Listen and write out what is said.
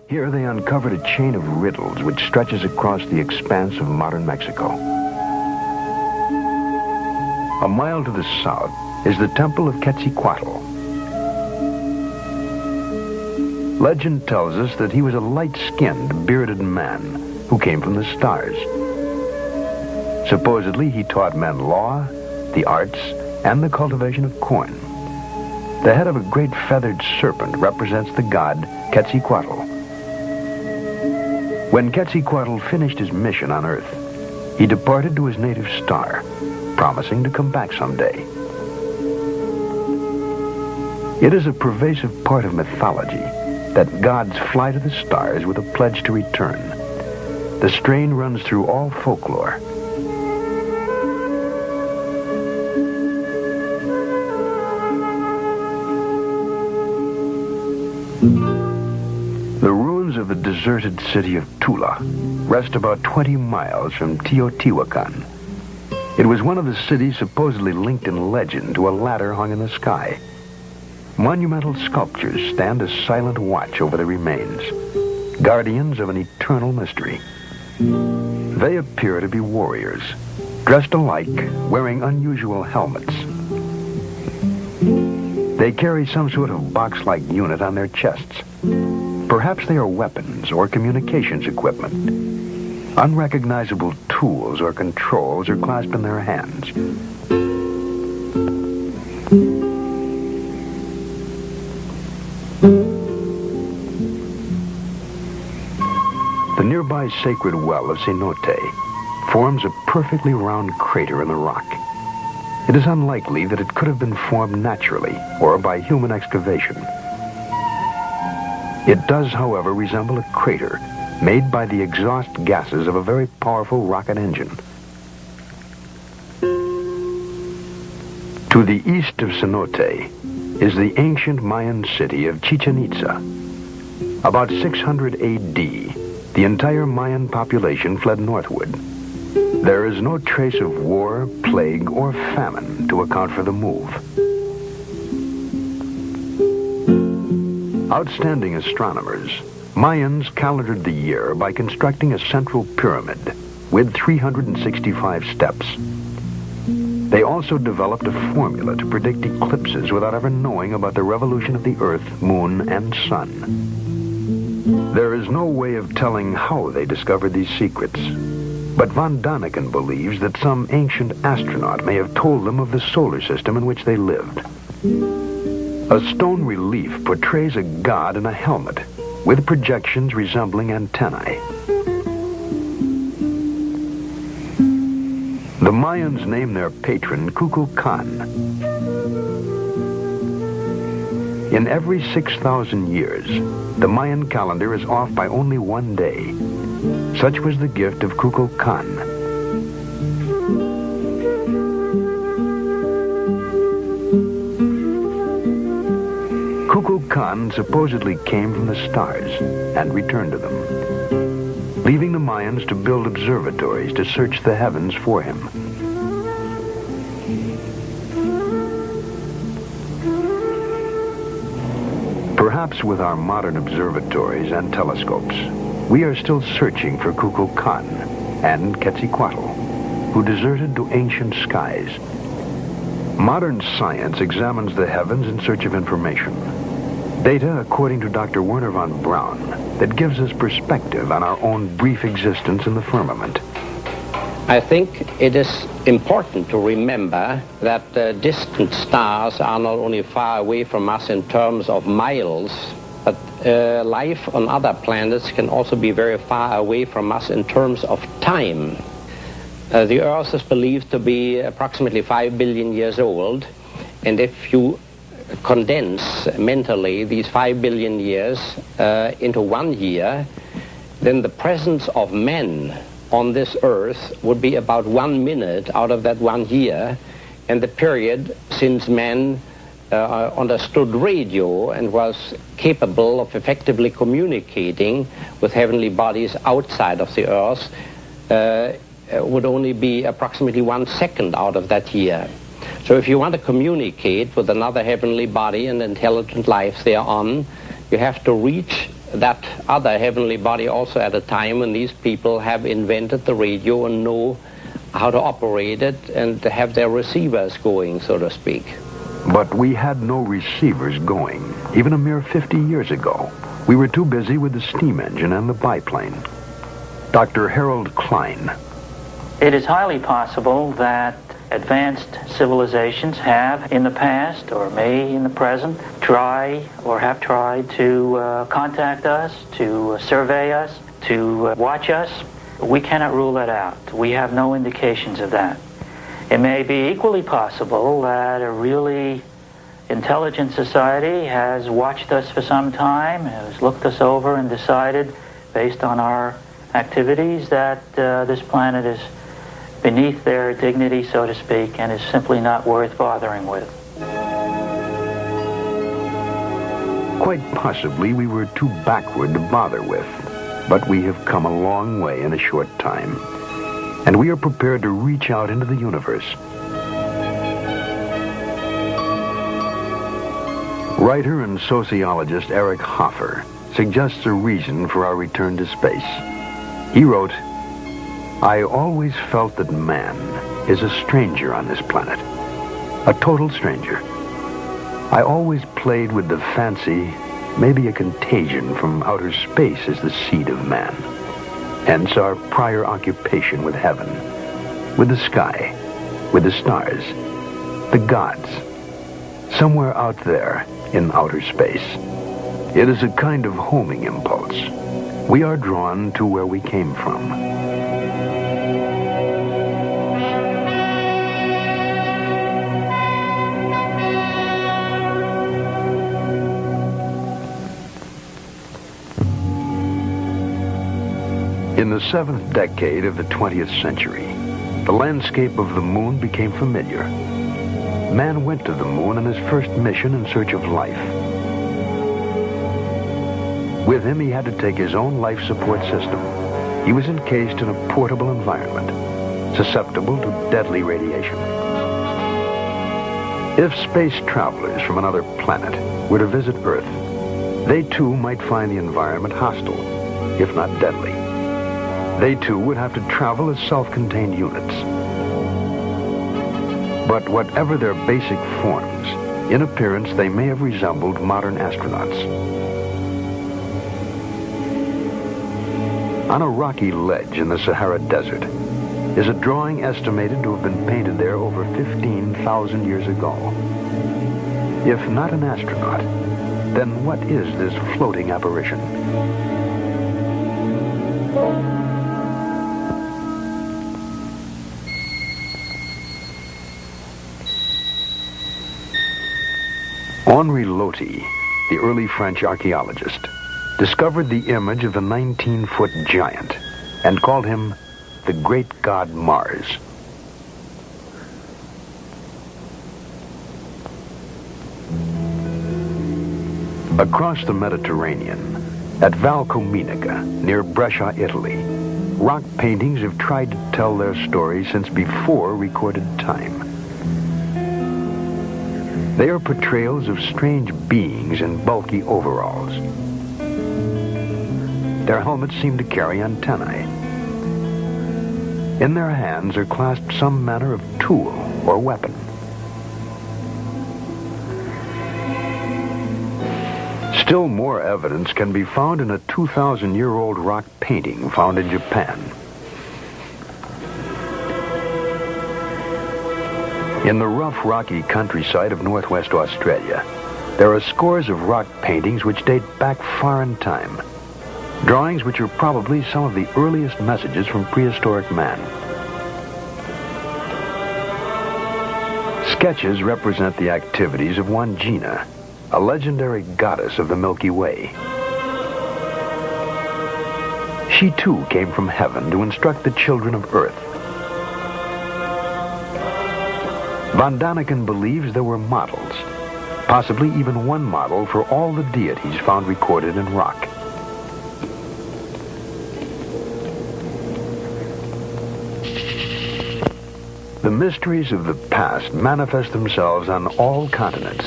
Here they uncovered a chain of riddles which stretches across the expanse of modern Mexico. A mile to the south is the temple of Quetzalcoatl. Legend tells us that he was a light-skinned, bearded man who came from the stars. Supposedly, he taught men law, the arts, and the cultivation of corn. The head of a great feathered serpent represents the god Quetzalcoatl. When Quetzalcoatl finished his mission on Earth, he departed to his native star, promising to come back someday. It is a pervasive part of mythology that gods fly to the stars with a pledge to return. The strain runs through all folklore. The ruins of the deserted city of Tula rest about 20 miles from Teotihuacan. It was one of the cities supposedly linked in legend to a ladder hung in the sky. Monumental sculptures stand as silent watch over the remains, guardians of an eternal mystery. They appear to be warriors, dressed alike, wearing unusual helmets. They carry some sort of box-like unit on their chests. Perhaps they are weapons or communications equipment. Unrecognizable tools or controls are clasped in their hands. The nearby sacred well of Cenote forms a perfectly round crater in the rock. It is unlikely that it could have been formed naturally or by human excavation. It does, however, resemble a crater made by the exhaust gases of a very powerful rocket engine. To the east of Cenote is the ancient Mayan city of Chichen Itza. About 600 A.D., the entire Mayan population fled northward. There is no trace of war, plague, or famine to account for the move. Outstanding astronomers, Mayans calendared the year by constructing a central pyramid with 365 steps. They also developed a formula to predict eclipses without ever knowing about the revolution of the Earth, Moon, and Sun. There is no way of telling how they discovered these secrets, but von Däniken believes that some ancient astronaut may have told them of the solar system in which they lived. A stone relief portrays a god in a helmet with projections resembling antennae. The Mayans name their patron Kukulkan. In every 6,000 years, the Mayan calendar is off by only one day. Such was the gift of Kukulkan. Kukulkan supposedly came from the stars and returned to them, leaving the Mayans to build observatories to search the heavens for him. Perhaps with our modern observatories and telescopes, we are still searching for Kukulkan and Quetzalcoatl, who deserted to ancient skies. Modern science examines the heavens in search of information. Data, according to Dr. Willner von Braun, that gives us perspective on our own brief existence in the firmament. I think it is important to remember that distant stars are not only far away from us in terms of miles, but life on other planets can also be very far away from us in terms of time. The Earth is believed to be approximately 5 billion years old, and if you condense mentally these 5 billion years into 1 year, then the presence of men on this Earth would be about 1 minute out of that 1 year, and the period since man understood radio and was capable of effectively communicating with heavenly bodies outside of the Earth would only be approximately 1 second out of that year. So if you want to communicate with another heavenly body and intelligent life thereon, you have to reach that other heavenly body also at a time when these people have invented the radio and know how to operate it and have their receivers going, so to speak. But we had no receivers going, even a mere 50 years ago. We were too busy with the steam engine and the biplane. Dr. Harold Klein. It is highly possible that advanced civilizations have in the past, or may in the present, try or have tried to contact us, to survey us, to watch us. We cannot rule that out. We have no indications of that. It may be equally possible that a really intelligent society has watched us for some time, has looked us over and decided, based on our activities, that this planet is beneath their dignity, so to speak, and is simply not worth bothering with. Quite possibly we were too backward to bother with, but we have come a long way in a short time, and we are prepared to reach out into the universe. Writer and sociologist Erich Hoffer suggests a reason for our return to space. He wrote, "I always felt that man is a stranger on this planet, a total stranger. I always played with the fancy, maybe a contagion from outer space is the seed of man. Hence our prior occupation with heaven, with the sky, with the stars, the gods, somewhere out there in outer space. It is a kind of homing impulse. We are drawn to where we came from." In the 7th decade of the 20th century, the landscape of the moon became familiar. Man went to the moon on his first mission in search of life. With him, he had to take his own life support system. He was encased in a portable environment, susceptible to deadly radiation. If space travelers from another planet were to visit Earth, they too might find the environment hostile, if not deadly. They too would have to travel as self-contained units. But whatever their basic forms, in appearance they may have resembled modern astronauts. On a rocky ledge in the Sahara Desert is a drawing estimated to have been painted there over 15,000 years ago. If not an astronaut, then what is this floating apparition? Henri Loti, the early French archaeologist, discovered the image of the 19-foot giant and called him the great god Mars. Across the Mediterranean, at Valcominica, near Brescia, Italy, rock paintings have tried to tell their story since before recorded time. They are portrayals of strange beings in bulky overalls. Their helmets seem to carry antennae. In their hands are clasped some manner of tool or weapon. Still more evidence can be found in a 2,000-year-old rock painting found in Japan. In the rough, rocky countryside of northwest Australia, there are scores of rock paintings which date back far in time. Drawings which are probably some of the earliest messages from prehistoric man. Sketches represent the activities of one Gina, a legendary goddess of the Milky Way. She too came from heaven to instruct the children of Earth. Von Däniken believes there were models, possibly even one model for all the deities found recorded in rock. The mysteries of the past manifest themselves on all continents.